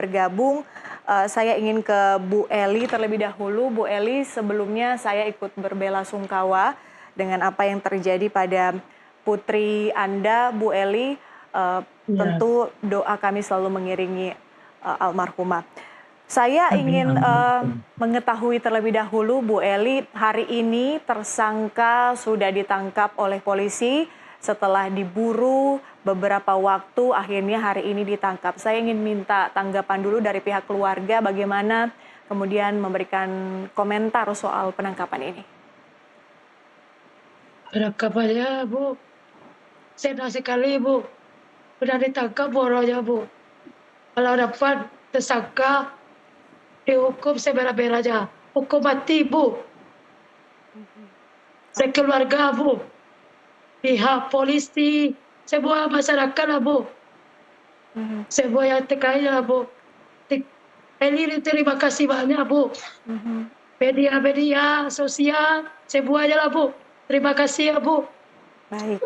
bergabung. Saya ingin ke Bu Eli terlebih dahulu. Bu Eli, sebelumnya saya ikut berbela-sungkawa dengan apa yang terjadi pada putri Anda, Bu Eli. Iya. Tentu doa kami selalu mengiringi almarhumah. Saya Amin, ingin amin. mengetahui terlebih dahulu, Bu Eli, hari ini tersangka sudah ditangkap oleh polisi setelah diburu beberapa waktu, akhirnya hari ini ditangkap. Saya ingin minta tanggapan dulu dari pihak keluarga, bagaimana kemudian memberikan komentar soal penangkapan ini. Penangkapannya, Bu, senang sekali, Bu. Sudah ditangkap boronya, Bu. Kalau dapat tersangka, dihukum seberat-beratnya. Hukum mati, Bu. Sekeluarga, Bu. Pihak polisi, semua masyarakat, Bu. Semua yang terkait, Bu. Eli, terima kasih banyak, Bu. Media-media sosial, semuanya lah, Bu. Terima kasih ya, Bu. Baik.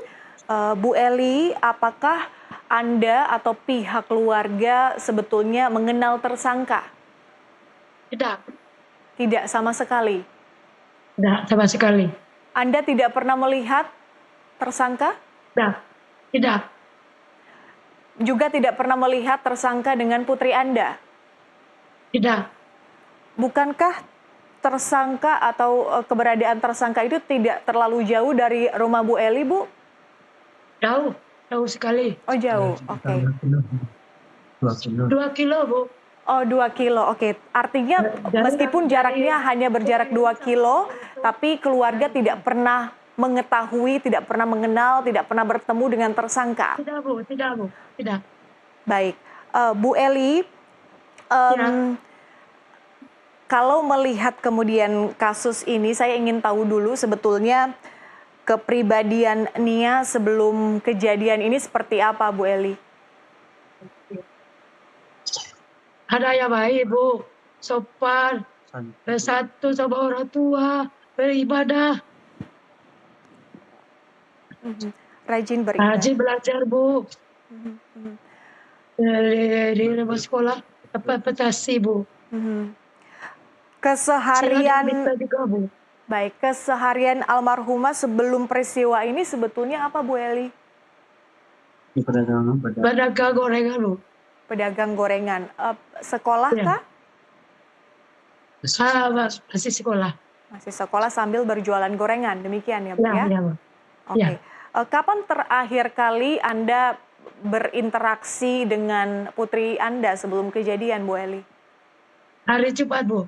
Bu Eli, apakah Anda atau pihak keluarga sebetulnya mengenal tersangka? Tidak. Tidak sama sekali. Tidak sama sekali. Anda tidak pernah melihat tersangka? Tidak. Tidak. Juga tidak pernah melihat tersangka dengan putri Anda? Tidak. Bukankah tersangka atau keberadaan tersangka itu tidak terlalu jauh dari rumah Bu Eli, Bu? Jauh. Jauh sekali. Oh, jauh. Oke. 2 kilo, Bu. Oh, 2 kilo. Oke. Artinya meskipun jaraknya hanya berjarak 2 kilo, tapi keluarga tidak pernah mengetahui, tidak pernah mengenal, tidak pernah bertemu dengan tersangka. Tidak, Bu. Tidak, Bu. Tidak. Baik. Bu Eli, Ya. kalau melihat kemudian kasus ini, saya ingin tahu dulu sebetulnya kepribadian Nia sebelum kejadian ini seperti apa, Bu Eli? Ada yang baik, Bu. Sopan. Bersatu sama orang tua. Beribadah. Rajin beribadah. Rajin belajar, Bu. Di rumah sekolah. Dapat prestasi, Bu. Keseharian bisa juga, Bu. Baik, keseharian almarhumah sebelum peristiwa ini sebetulnya apa, Bu Eli? Pedagang gorengan, Bu. Pedagang gorengan. Sekolah kah? Masih sekolah. Masih sekolah sambil berjualan gorengan, demikian ya, Bu ya? Iya, Bu. Oke. Kapan terakhir kali Anda berinteraksi dengan putri Anda sebelum kejadian, Bu Eli? Hari Jumat, Bu.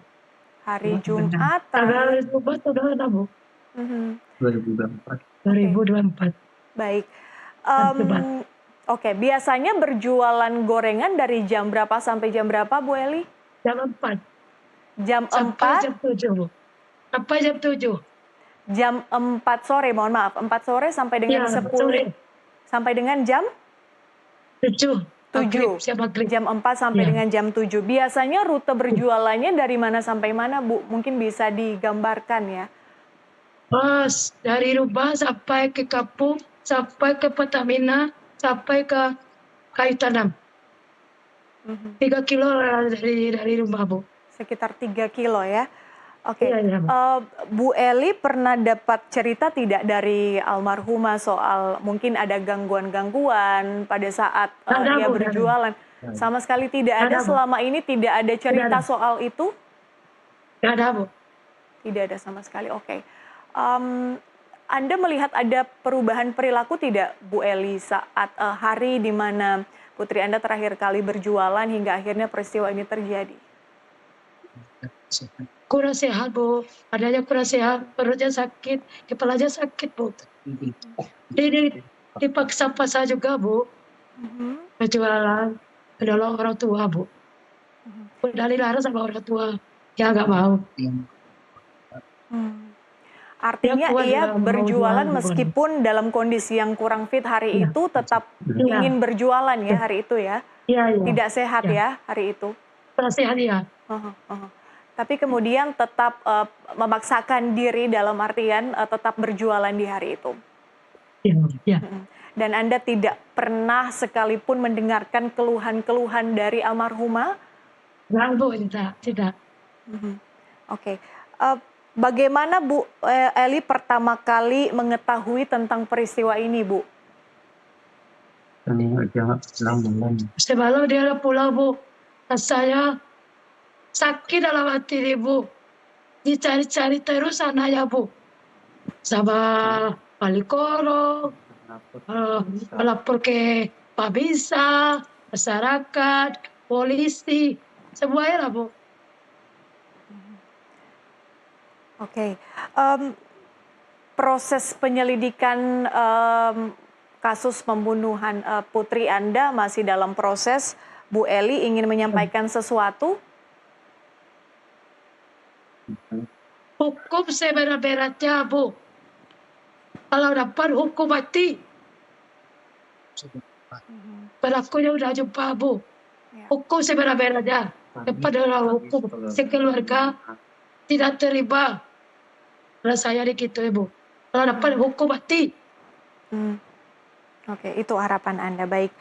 Hari Jumat Tanggal terakhir. Jumat sudah ada, Bu. 2024. 2024. Baik. Jumat. Oke, biasanya berjualan gorengan dari jam berapa sampai jam berapa, Bu Eli? Jam 4. Jam Sampai 4? jam 7, Bu. Sampai jam 7. Jam 4 sore, mohon maaf. 4 sore sampai dengan 10. Sore. Sampai dengan jam? 7. 7. Jam 4 sampai dengan jam 7. Biasanya rute berjualannya dari mana sampai mana, Bu? Mungkin bisa digambarkan ya. Dari rumah sampai ke kampung, sampai ke Pertamina, sampai ke Kayu Tanam. 3 kilo dari rumah, Bu. Sekitar 3 kilo ya. Oke. Iya, Bu Eli pernah dapat cerita tidak dari almarhumah soal mungkin ada gangguan-gangguan pada saat dia berjualan? Sama sekali tidak ada. Selama ini tidak ada cerita soal itu? Tidak ada, Bu. Tidak ada sama sekali. Oke. Anda melihat ada perubahan perilaku tidak, Bu Eli, saat hari di mana putri Anda terakhir kali berjualan hingga akhirnya peristiwa ini terjadi? Kurang sehat, Bu. Adanya kurang sehat, perutnya sakit, kepalanya sakit, Bu. Dipaksa-paksa juga, Bu. Berjualan, menolong orang tua, Bu. Udah dilarang sama orang tua, ya nggak mau. Artinya ia berjualan meskipun dalam kondisi yang kurang fit hari itu tetap ingin berjualan ya hari itu ya? Iya. Tidak sehat ya hari itu? Kurang sehat, ya. Tapi kemudian tetap memaksakan diri dalam artian tetap berjualan di hari itu. Iya. Dan Anda tidak pernah sekalipun mendengarkan keluhan-keluhan dari almarhumah Enggak, Bu, tidak, tidak. Mhm. Oke. Bagaimana Bu Eli pertama kali mengetahui tentang peristiwa ini, Bu? Tadi dia pulang malam. Semalam dia udah pulang, Bu. Dan saya sakit dalam hati nih, Bu. Dicari-cari terus anaknya, Bu. Sama wali koro, melapor ke Pak Bisa, masyarakat, polisi, semuanya lah, Bu. Oke. Proses penyelidikan kasus pembunuhan putri Anda masih dalam proses. Bu Eli ingin menyampaikan sesuatu? Hukum seberat-beratnya, Bu. Kalau dapat hukum mati, pelakunya udah jumpa, Bu. Ya. Hukum seberat-beratnya. Kepada hukum sekeluarga tidak terima. Kalau saya gitu, Ibu. Kalau dapat hukum mati. Oke, itu harapan Anda. Baik.